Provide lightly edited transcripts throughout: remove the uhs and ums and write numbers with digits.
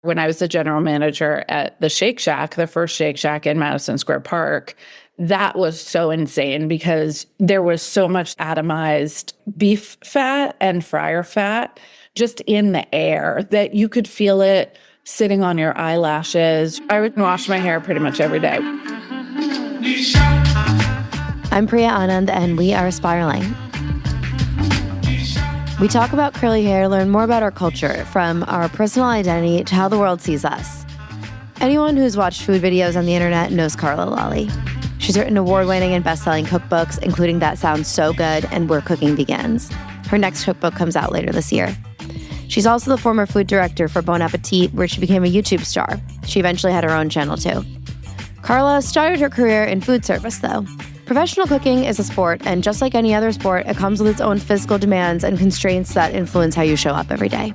When I was the general manager at the Shake Shack, the first Shake Shack in Madison Square Park, that was so insane because there was so much atomized beef fat and fryer fat just in the air that you could feel it sitting on your eyelashes. I would wash my hair pretty much every day. I'm Priya Anand, and we are Spiraling. We talk about curly hair, learn more about our culture, from our personal identity to how the world sees us. Anyone who's watched food videos on the internet knows Carla Lalli. She's written award-winning and best-selling cookbooks, including That Sounds So Good and Where Cooking Begins. Her next cookbook comes out later this year. She's also the former food director for Bon Appetit, where she became a YouTube star. She eventually had her own channel too. Carla started her career in food service, though. Professional cooking is a sport, and just like any other sport, it comes with its own physical demands and constraints that influence how you show up every day.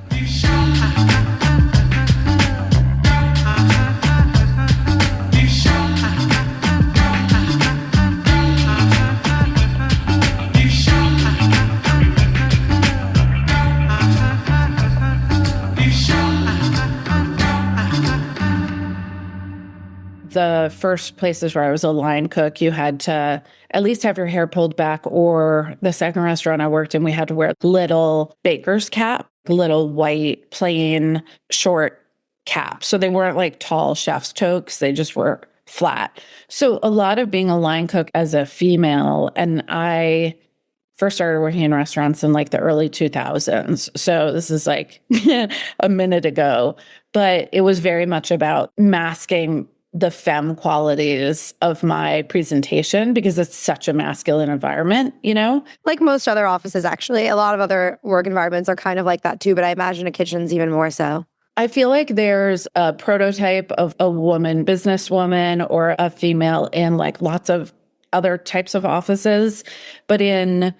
The first places where I was a line cook, you had to at least have your hair pulled back, or the second restaurant I worked in, we had to wear little baker's cap, little white, plain, short caps. So they weren't like tall chef's toques. They just were flat. So a lot of being a line cook as a female, and I first started working in restaurants in like the early 2000s. So this is like a minute ago, but it was very much about masking the femme qualities of my presentation because it's such a masculine environment, you know? Like most other offices, actually. A lot of other work environments are kind of like that too, but I imagine a kitchen's even more so. I feel like there's a prototype of a woman, businesswoman, or a female in like lots of other types of offices, but in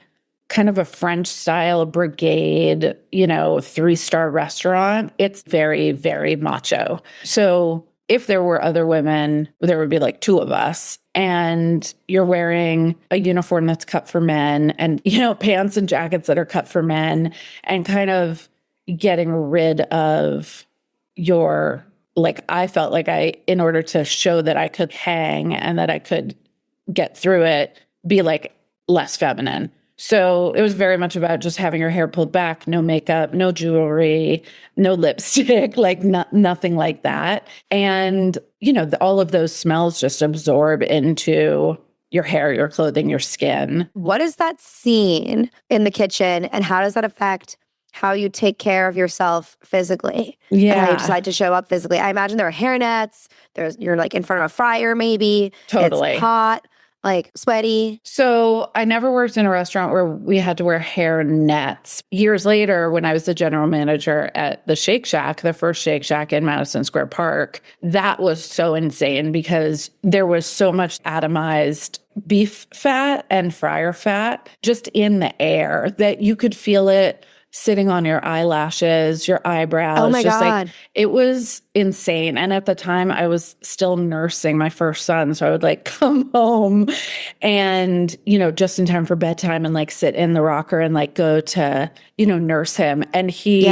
kind of a French style brigade, 3-star restaurant, it's very, very macho. So if there were other women, there would be like two of us, and you're wearing a uniform that's cut for men and, pants and jackets that are cut for men, and kind of getting rid of your, I felt like in order to show that I could hang and that I could get through it, be like less feminine. So it was very much about just having your hair pulled back, no makeup, no jewelry, no lipstick, nothing like that. And, all of those smells just absorb into your hair, your clothing, your skin. What is that scene in the kitchen, and how does that affect how you take care of yourself physically? Yeah. And how you decide to show up physically? I imagine there are hair nets. You're like in front of a fryer maybe. Totally. It's hot. Sweaty. So I never worked in a restaurant where we had to wear hair nets. Years later, when I was the general manager at the Shake Shack, the first Shake Shack in Madison Square Park, that was so insane because there was so much atomized beef fat and fryer fat just in the air that you could feel it sitting on your eyelashes, your eyebrows. Oh my God. It was insane. And at the time I was still nursing my first son. So I would come home and, just in time for bedtime and sit in the rocker and go to, nurse him. And he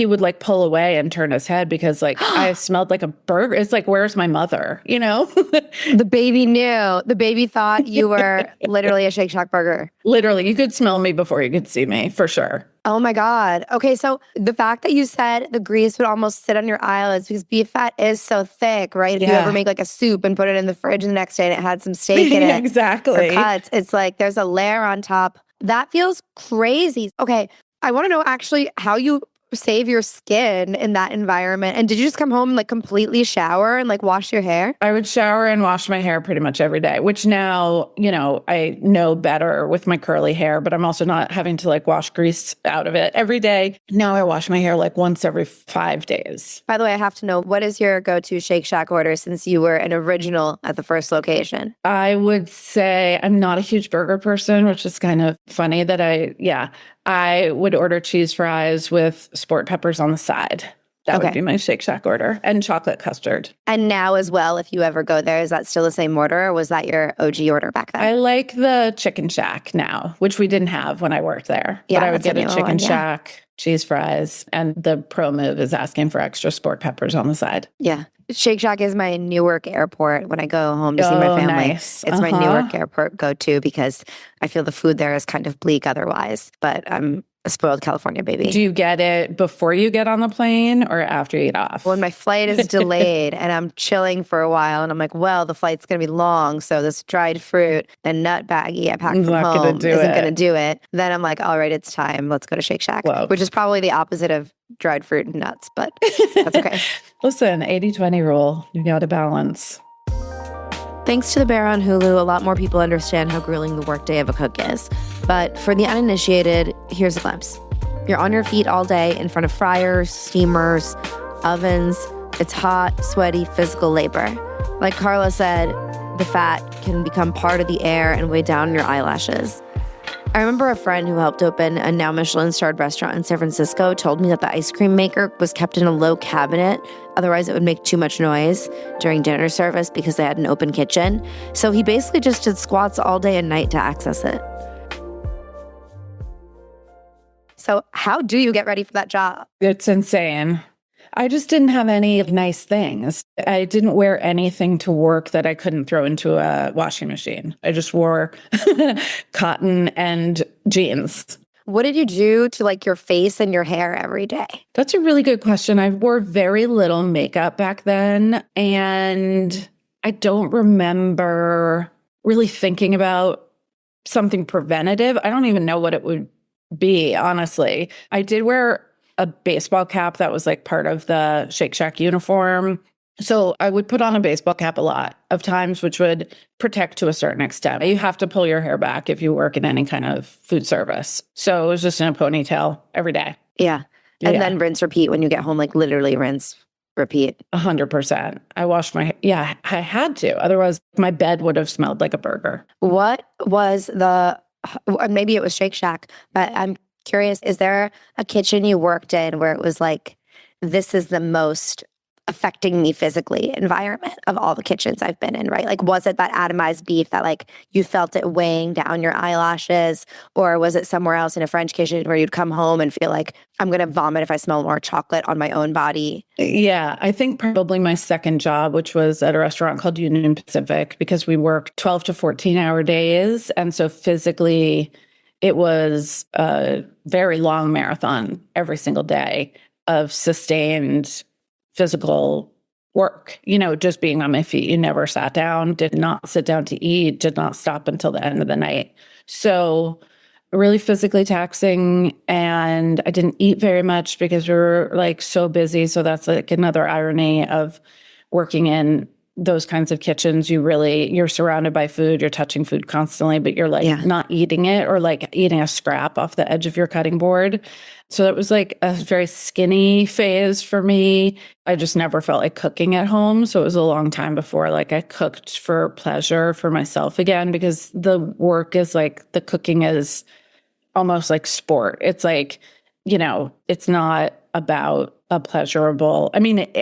would pull away and turn his head because I smelled like a burger. It's where's my mother? The baby knew. The baby thought you were literally a Shake Shack burger. Literally, you could smell me before you could see me, for sure. Oh my God. Okay, so the fact that you said the grease would almost sit on your eyelids because beef fat is so thick, right? If you ever make a soup and put it in the fridge the next day and it had some steak in it. Exactly. Or cuts, it's there's a layer on top. That feels crazy. Okay, I want to know actually how you save your skin in that environment. And did you just come home and completely shower and wash your hair? I would shower and wash my hair pretty much every day, which now, I know better with my curly hair, but I'm also not having to wash grease out of it every day. Now I wash my hair once every 5 days. By the way, I have to know, what is your go-to Shake Shack order since you were an original at the first location? I would say I'm not a huge burger person, which is kind of funny that I would order cheese fries with sport peppers on the side. That would be my Shake Shack order, and chocolate custard. And now as well, if you ever go there, is that still the same order, or was that your OG order back then? I like the Chicken Shack now, which we didn't have when I worked there. Yeah, but I would get a Chicken one, Shack, cheese fries, and the pro move is asking for extra sport peppers on the side. Yeah. Shake Shack is my Newark airport when I go home to see my family. Nice. It's my Newark airport go-to because I feel the food there is kind of bleak otherwise, but I'm a spoiled California baby. Do you get it before you get on the plane or after you get off? When my flight is delayed and I'm chilling for a while and I'm like, well, the flight's going to be long, so this dried fruit and nut baggie I packed from home isn't going to do it. Then I'm like, all right, it's time. Let's go to Shake Shack, which is probably the opposite of dried fruit and nuts, but that's okay. Listen, 80-20 rule. You got to balance. Thanks to The Bear on Hulu, a lot more people understand how grueling the workday of a cook is. But for the uninitiated, here's a glimpse. You're on your feet all day in front of fryers, steamers, ovens. It's hot, sweaty, physical labor. Like Carla said, the fat can become part of the air and weigh down your eyelashes. I remember a friend who helped open a now Michelin-starred restaurant in San Francisco told me that the ice cream maker was kept in a low cabinet. Otherwise, it would make too much noise during dinner service because they had an open kitchen. So he basically just did squats all day and night to access it. So how do you get ready for that job? It's insane. I just didn't have any nice things. I didn't wear anything to work that I couldn't throw into a washing machine. I just wore cotton and jeans. What did you do to like your face and your hair every day? That's a really good question. I wore very little makeup back then, and I don't remember really thinking about something preventative. I don't even know what it would be, honestly. I did wear a baseball cap that was like part of the Shake Shack uniform. So I would put on a baseball cap a lot of times, which would protect to a certain extent. You have to pull your hair back if you work in any kind of food service. So it was just in a ponytail every day. Yeah. And then rinse, repeat when you get home, like literally rinse, repeat. 100%. I washed my hair. I had to. Otherwise, my bed would have smelled like a burger. What was maybe it was Shake Shack, but I'm curious, is there a kitchen you worked in where it was like, this is the most affecting me physically environment of all the kitchens I've been in, right? Like, was it that atomized beef that like you felt it weighing down your eyelashes? Or was it somewhere else in a French kitchen where you'd come home and feel like, I'm going to vomit if I smell more chocolate on my own body? Yeah, I think probably my second job, which was at a restaurant called Union Pacific, because we worked 12 to 14-hour days. And so physically, it was a very long marathon every single day of sustained physical work, just being on my feet. You never sat down, did not sit down to eat, did not stop until the end of the night. So really physically taxing, and I didn't eat very much because we were like so busy. So that's like another irony of working in those kinds of kitchens. You're surrounded by food, you're touching food constantly, but you're like not eating it, or like eating a scrap off the edge of your cutting board. So that was like a very skinny phase for me. I just never felt like cooking at home. So it was a long time before like I cooked for pleasure for myself again, because the work is like, the cooking is almost like sport. It's like, it's not about a pleasurable,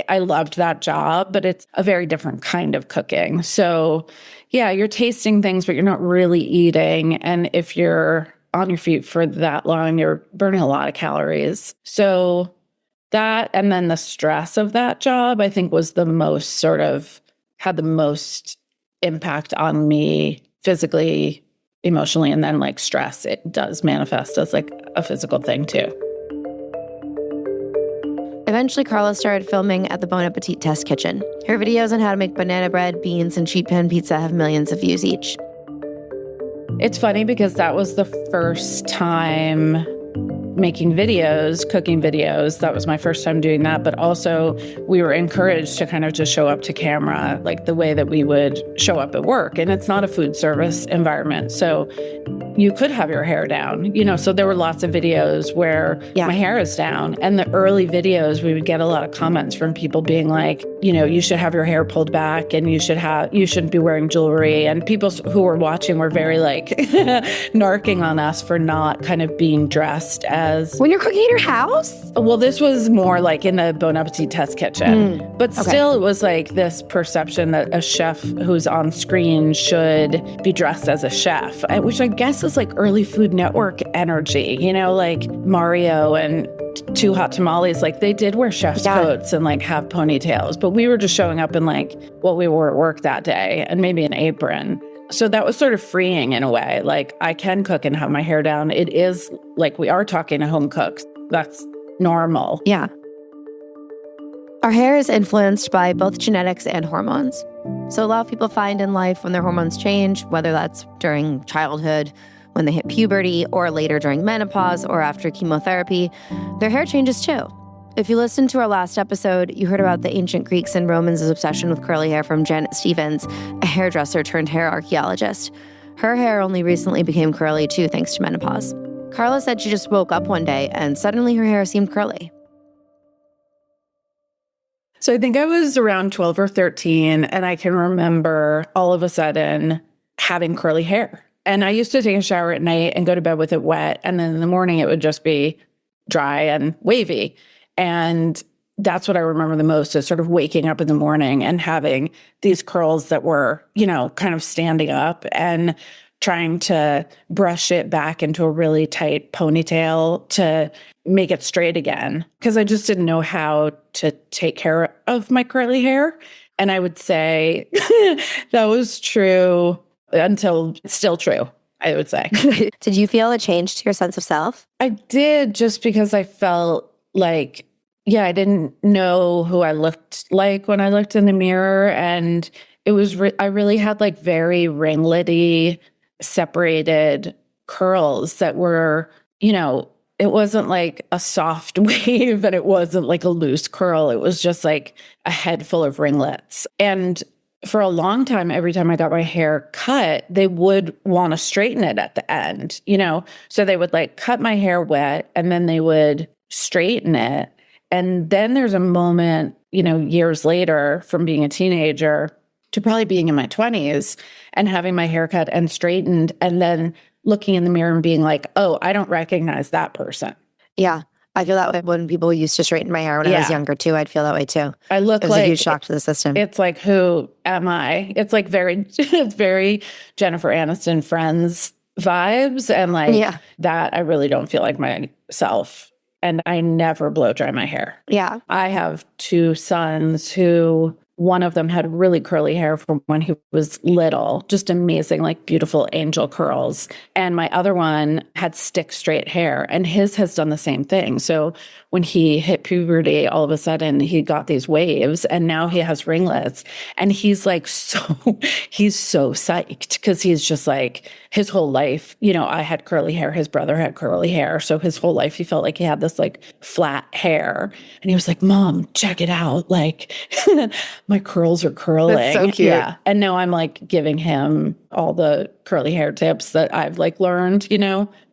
I loved that job, but it's a very different kind of cooking. So yeah, you're tasting things, but you're not really eating. And if you're on your feet for that long, you're burning a lot of calories. So that, and then the stress of that job, I think was had the most impact on me physically, emotionally, and then like stress, it does manifest as like a physical thing too. Eventually, Carla started filming at the Bon Appetit Test Kitchen. Her videos on how to make banana bread, beans, and sheet pan pizza have millions of views each. It's funny because that was the first time making videos, cooking videos. That was my first time doing that. But also we were encouraged to kind of just show up to camera like the way that we would show up at work. And it's not a food service environment. So you could have your hair down, so there were lots of videos where my hair is down. And the early videos, we would get a lot of comments from people being like, you should have your hair pulled back and you shouldn't be wearing jewelry. And people who were watching were very like narking on us for not kind of being dressed as. When you're cooking in your house? Well, this was more like in the Bon Appetit test kitchen. But still, it was like this perception that a chef who's on screen should be dressed as a chef, which I guess is like early Food Network energy, like Mario and Too Hot Tamales, like they did wear chef's coats and like have ponytails, but we were just showing up in like what we wore at work that day and maybe an apron. So that was sort of freeing in a way. Like I can cook and have my hair down. It is like we are talking to home cooks. That's normal. Yeah. Our hair is influenced by both genetics and hormones. So a lot of people find in life when their hormones change, whether that's during childhood, when they hit puberty, or later during menopause or after chemotherapy, their hair changes too. If you listened to our last episode, you heard about the ancient Greeks and Romans' obsession with curly hair from Janet Stevens, a hairdresser turned hair archaeologist. Her hair only recently became curly too, thanks to menopause. Carla said she just woke up one day and suddenly her hair seemed curly. So I think I was around 12 or 13, and I can remember all of a sudden having curly hair. And I used to take a shower at night and go to bed with it wet, and then in the morning it would just be dry and wavy. And that's what I remember the most, is sort of waking up in the morning and having these curls that were, kind of standing up and trying to brush it back into a really tight ponytail to make it straight again. Because I just didn't know how to take care of my curly hair. And I would say that was true until it's still true, I would say. Did you feel a change to your sense of self? I did, just because I felt like, I didn't know who I looked like when I looked in the mirror. And it was, I really had like very ringlety, separated curls that were, it wasn't like a soft wave and it wasn't like a loose curl. It was just like a head full of ringlets. And for a long time, every time I got my hair cut, they would want to straighten it at the end, So they would like cut my hair wet and then they would straighten it. And then there's a moment, years later, from being a teenager to probably being in my 20s and having my hair cut and straightened and then looking in the mirror and being like, oh, I don't recognize that person. Yeah. I feel that way when people used to straighten my hair when I was younger too. I'd feel that way too. I look it was a huge shock to the system. It's like, who am I? It's like it's very Jennifer Aniston Friends vibes. And like that, I really don't feel like myself. And I never blow dry my hair. Yeah. I have two sons who, one of them had really curly hair from when he was little, just amazing, like beautiful angel curls. And my other one had stick straight hair, and his has done the same thing. So when he hit puberty, all of a sudden he got these waves and now he has ringlets. And he's like, he's so psyched because he's just like, his whole life, I had curly hair, his brother had curly hair. So his whole life he felt like he had this like flat hair. And he was like, Mom, check it out. Like my curls are curling. That's so cute. Yeah. And now I'm like giving him all the curly hair tips that I've like learned,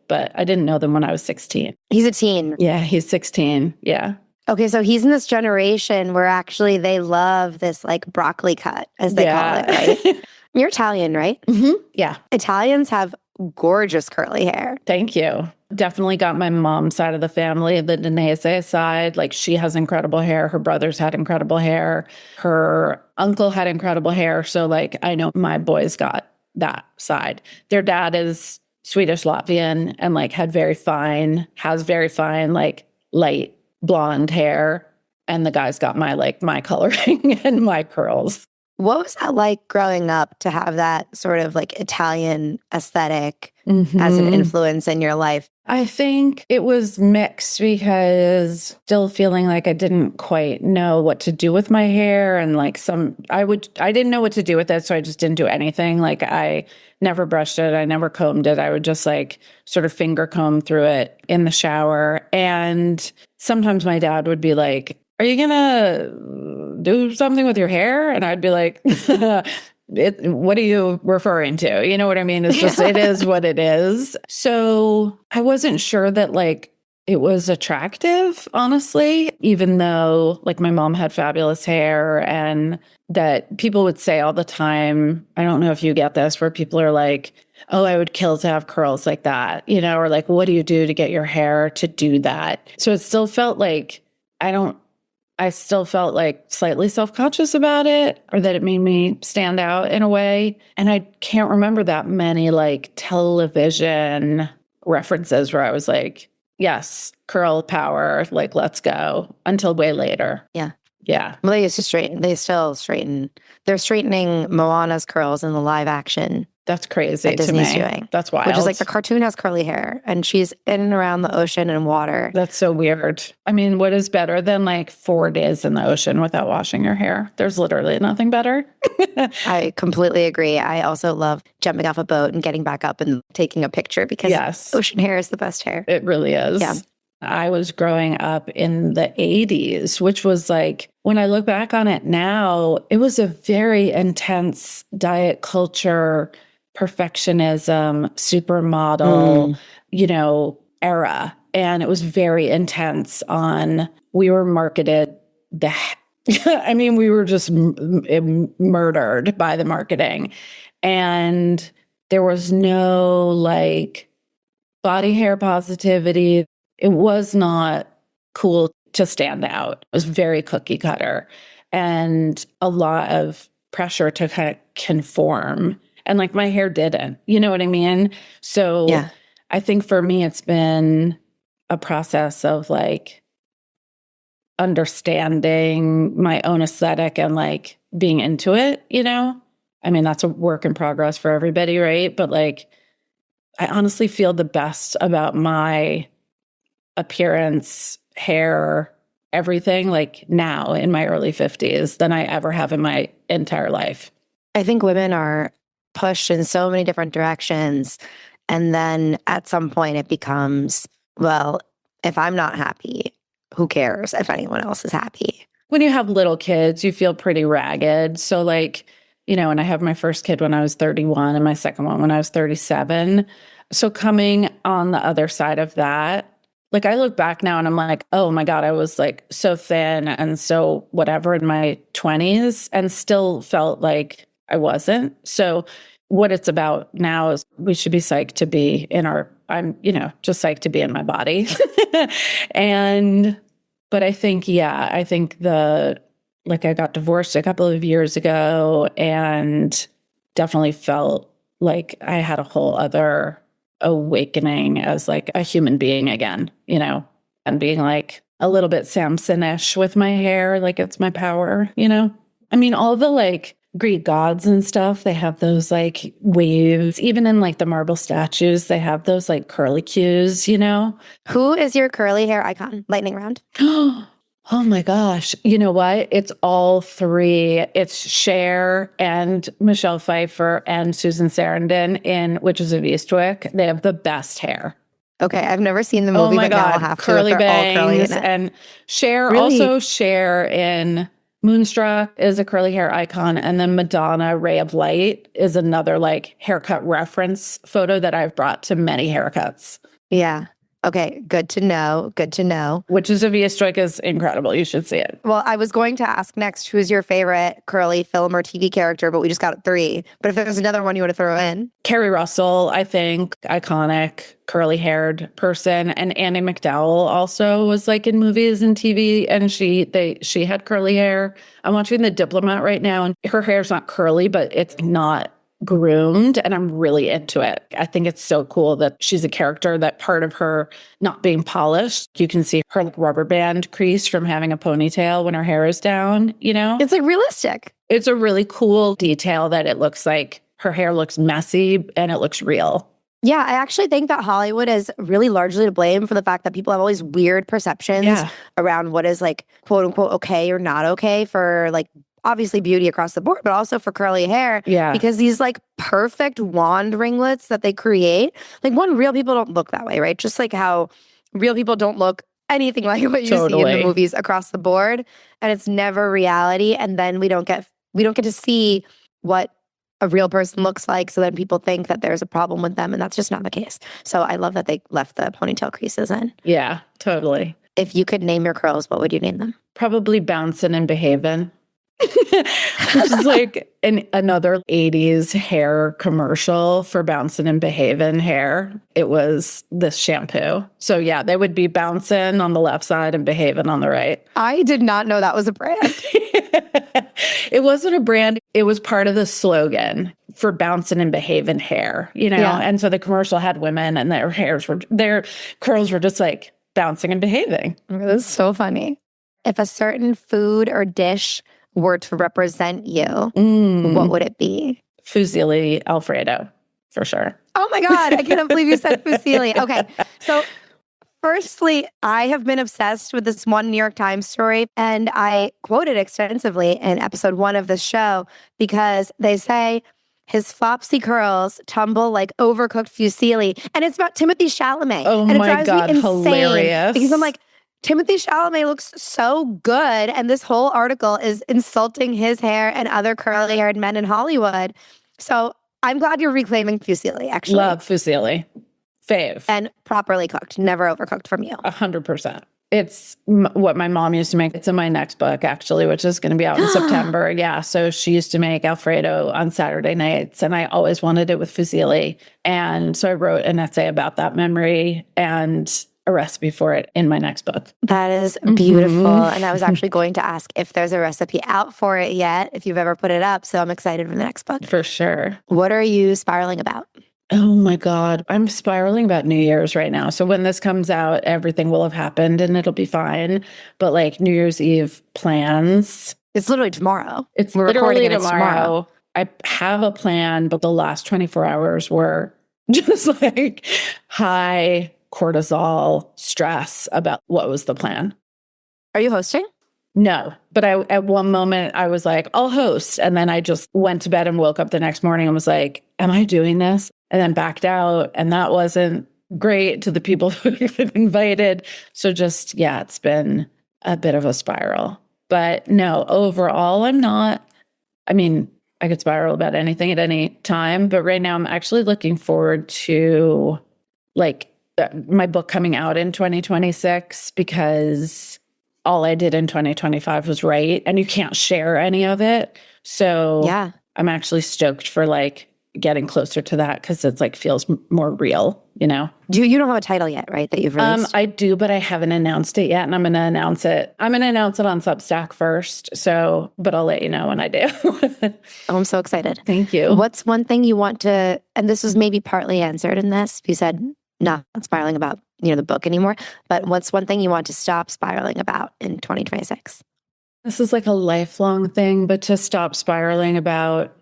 but I didn't know them when I was 16. He's a teen. Yeah, he's 16. Yeah. Okay, so he's in this generation where actually they love this like broccoli cut, as they call it, right? You're Italian, right? Mm-hmm. Yeah. Italians have gorgeous curly hair. Thank you. Definitely got my mom's side of the family, the Danese side. Like she has incredible hair. Her brothers had incredible hair. Her uncle had incredible hair. So like I know my boys got that side. Their dad is Swedish Latvian and like has very fine, like light blonde hair. And the guys got my coloring and my curls. What was that like growing up to have that sort of like Italian aesthetic as an influence in your life? I think it was mixed because still feeling like I didn't quite know what to do with my hair and like I didn't know what to do with it. So I just didn't do anything. Like I never brushed it. I never combed it. I would just like sort of finger comb through it in the shower. And sometimes my dad would be like, are you going to do something with your hair? And I'd be like, what are you referring to? You know what I mean? It's just, it is what it is. So I wasn't sure that like it was attractive, honestly, even though like my mom had fabulous hair and that people would say all the time, I don't know if you get this, where people are like, oh, I would kill to have curls like that, you know, or like, what do you do to get your hair to do that? So it still felt like, I still felt like slightly self-conscious about it, or that it made me stand out in a way. And I can't remember that many like television references where I was like, yes, curl power, like, let's go, until way later. Yeah. Yeah. Well, they still straighten. They're straightening Moana's curls in the live action That's crazy that to Disney's me. doing. That's wild. Which is like the cartoon has curly hair and she's in and around the ocean and water. That's so weird. I mean, what is better than like 4 days in the ocean without washing your hair? There's literally nothing better. I completely agree. I also love jumping off a boat and getting back up and taking a picture because ocean hair is the best hair. It really is. Yeah. I was growing up in the 80s, which was like, when I look back on it now, it was a very intense diet culture, perfectionism, supermodel, you know, era. And it was very intense we were marketed I mean, we were just murdered by the marketing. And there was no like body hair positivity. It was not cool to stand out. It was very cookie cutter and a lot of pressure to kind of conform. And like my hair didn't, you know what I mean? So yeah. I think for me, it's been a process of like understanding my own aesthetic and like being into it, you know? I mean, that's a work in progress for everybody, right? But like, I honestly feel the best about my appearance, hair, everything like now in my early 50s than I ever have in my entire life. I think women are pushed in so many different directions. And then at some point it becomes, well, if I'm not happy, who cares if anyone else is happy? When you have little kids, you feel pretty ragged. So like, you know, and I have my first kid when I was 31 and my second one when I was 37. So coming on the other side of that, like I look back now and I'm like, oh my God, I was like so thin and so whatever in my 20s and still felt like I wasn't. So what it's about now is we should be psyched to be I'm, you know, just psyched to be in my body. But I think I got divorced a couple of years ago and definitely felt like I had a whole other awakening as like a human being again, you know, and being like a little bit Samson-ish with my hair, like it's my power, you know? I mean, all the like Greek gods and stuff, they have those like waves. Even in like the marble statues, they have those like curlicues, you know? Who is your curly hair icon? Lightning round. Oh my gosh. You know what? It's all three. It's Cher and Michelle Pfeiffer and Susan Sarandon in Witches of Eastwick. They have the best hair. Okay, I've never seen the movie, oh my but God. now I'll have curly to. They're bangs all curly in it. And Cher, Really? also Cher in Moonstruck is a curly hair icon. And then Madonna, Ray of Light is another like haircut reference photo that I've brought to many haircuts. Yeah. Okay, good to know. Good to know. Witches of Eastwick is incredible. You should see it. Well, I was going to ask next, who's your favorite curly film or TV character, but we just got 3. But if there's another one you want to throw in. Carrie Russell, I think, iconic curly-haired person. And Andie MacDowell also was like in movies and TV, and she had curly hair. I'm watching The Diplomat right now, and her hair's not curly, but it's not groomed, and I'm really into it. I think it's so cool that she's a character that part of her not being polished, you can see her like rubber band crease from having a ponytail when her hair is down, you know? It's like realistic. It's a really cool detail that it looks like her hair looks messy and it looks real. Yeah, I actually think that Hollywood is really largely to blame for the fact that people have all these weird perceptions around what is like quote unquote okay or not okay for like obviously beauty across the board, but also for curly hair. Yeah. Because these like perfect wand ringlets that they create, like real people don't look that way, right? Just like how real people don't look anything like what you see in the movies across the board. And it's never reality. And then we don't get to see what a real person looks like, so then people think that there's a problem with them, and that's just not the case. So I love that they left the ponytail creases in. Yeah, totally. If you could name your curls, what would you name them? Probably Bouncin' and Behavin'. Which is like another 80s hair commercial for Bouncin' and Behavin' hair. It was this shampoo. So yeah, they would be Bouncin' on the left side and Behavin' on the right. I did not know that was a brand. It wasn't a brand. It was part of the slogan for Bouncin' and Behavin' hair, you know? Yeah. And so the commercial had women and their curls were just like bouncing and behaving. This is so funny. If a certain food or dish were to represent you, what would it be? Fusilli Alfredo, for sure. Oh my God, I cannot believe you said fusilli. Okay, so firstly, I have been obsessed with this one New York Times story, and I quote it extensively in episode 1 of the show because they say his flopsy curls tumble like overcooked fusilli, and it's about Timothy Chalamet. Oh and my God, hilarious. Because I'm like, Timothy Chalamet looks so good, and this whole article is insulting his hair and other curly-haired men in Hollywood. So I'm glad you're reclaiming fusilli, actually. Love fusilli. Fave. And properly cooked, never overcooked from you. 100%. It's what my mom used to make. It's in my next book, actually, which is going to be out in September. Yeah. So she used to make Alfredo on Saturday nights, and I always wanted it with fusilli. And so I wrote an essay about that memory and a recipe for it in my next book. That is beautiful. And I was actually going to ask if there's a recipe out for it yet, if you've ever put it up. So I'm excited for the next book. For sure. What are you spiraling about? Oh my God. I'm spiraling about New Year's right now. So when this comes out, everything will have happened and it'll be fine. But like New Year's Eve plans. It's literally tomorrow. We're recording it tomorrow. I have a plan, but the last 24 hours were just like high cortisol stress about what was the plan. Are you hosting? No, but at one moment I was like, I'll host. And then I just went to bed and woke up the next morning and was like, am I doing this? And then backed out. And that wasn't great to the people who've been invited. So just, yeah, it's been a bit of a spiral. But no, overall, I could spiral about anything at any time. But right now I'm actually looking forward to like my book coming out in 2026 because all I did in 2025 was write and you can't share any of it. So yeah, I'm actually stoked for like getting closer to that because it's like feels more real, you know? You don't have a title yet, right? That you've released? I do, but I haven't announced it yet and I'm going to announce it. I'm going to announce it on Substack first. So, but I'll let you know when I do. Oh, I'm so excited. Thank you. What's one thing you want to, and this was maybe partly answered in this, you said not spiraling about, the book anymore, but what's one thing you want to stop spiraling about in 2026? This is like a lifelong thing, but to stop spiraling about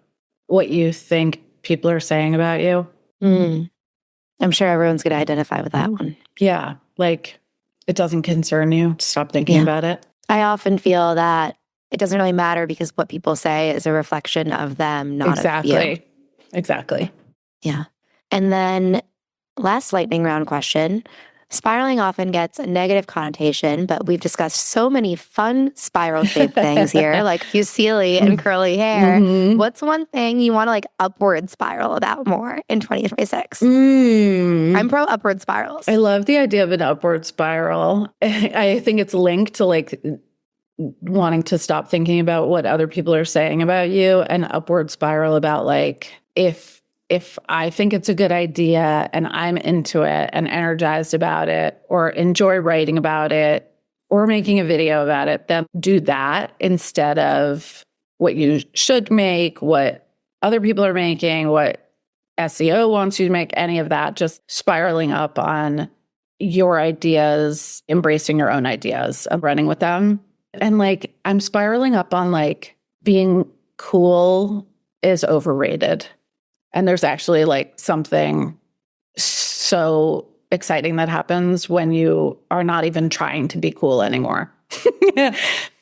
what you think people are saying about you. I'm sure everyone's going to identify with that one. Yeah. Like it doesn't concern you. Stop thinking about it. I often feel that it doesn't really matter because what people say is a reflection of them, not of you. Exactly. Yeah. And then last lightning round question. Spiraling often gets a negative connotation, but we've discussed so many fun spiral-shaped things here, like fusilli and curly hair. What's one thing you want to like upward spiral about more in 2026? I'm pro upward spirals. I love the idea of an upward spiral. I think it's linked to like wanting to stop thinking about what other people are saying about you, and upward spiral about like if I think it's a good idea and I'm into it and energized about it or enjoy writing about it or making a video about it, then do that instead of what you should make, what other people are making, what SEO wants you to make, any of that. Just spiraling up on your ideas, embracing your own ideas and running with them. And like, I'm spiraling up on like being cool is overrated. And there's actually like something so exciting that happens when you are not even trying to be cool anymore.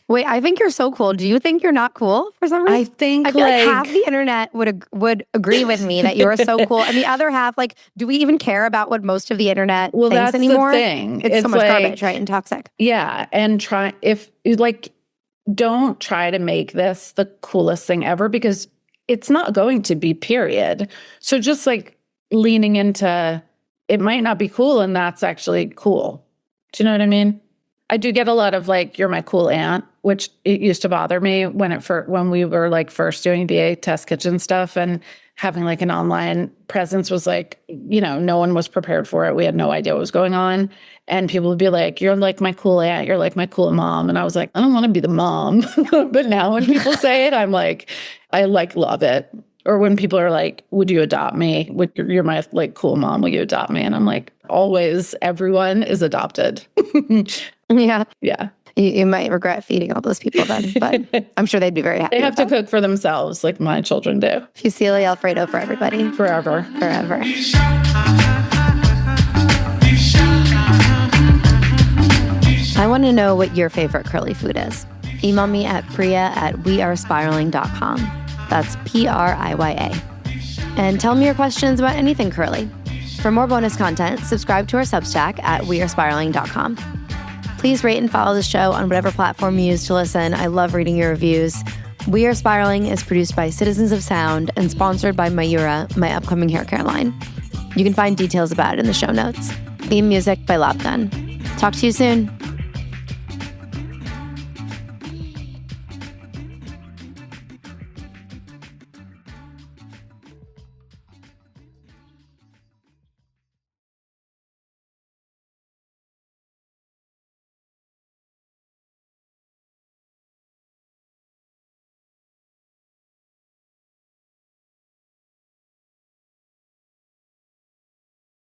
Wait, I think you're so cool. Do you think you're not cool for some reason? I feel like half the internet would agree with me that you're so cool. And the other half, like, do we even care about what most of the internet thinks that's anymore? The thing. It's so much garbage, right? And toxic. Yeah. And if you like, don't try to make this the coolest thing ever because it's not going to be, period. So just like leaning into it might not be cool, and that's actually cool. Do you know what I mean? I do get a lot of like, you're my cool aunt, which it used to bother me when we were like first doing the test kitchen stuff, and having like an online presence was like, no one was prepared for it. We had no idea what was going on. And people would be like, you're like my cool aunt, you're like my cool mom. And I was like, I don't want to be the mom. But now when people say it, I'm like, I like love it. Or when people are like, would you adopt me? You're my like cool mom, will you adopt me? And I'm like, always, everyone is adopted. Yeah. Yeah. You might regret feeding all those people then, but I'm sure they'd be very happy. They have to cook for themselves like my children do. Fusilli Alfredo for everybody. Forever. Forever. I want to know what your favorite curly food is. Email me at priya@wearespiraling.com. That's PRIYA. And tell me your questions about anything curly. For more bonus content, subscribe to our Substack at wearespiraling.com. Please rate and follow the show on whatever platform you use to listen. I love reading your reviews. We Are Spiraling is produced by Citizens of Sound and sponsored by Mayura, my upcoming hair care line. You can find details about it in the show notes. Theme music by Labgun. Talk to you soon.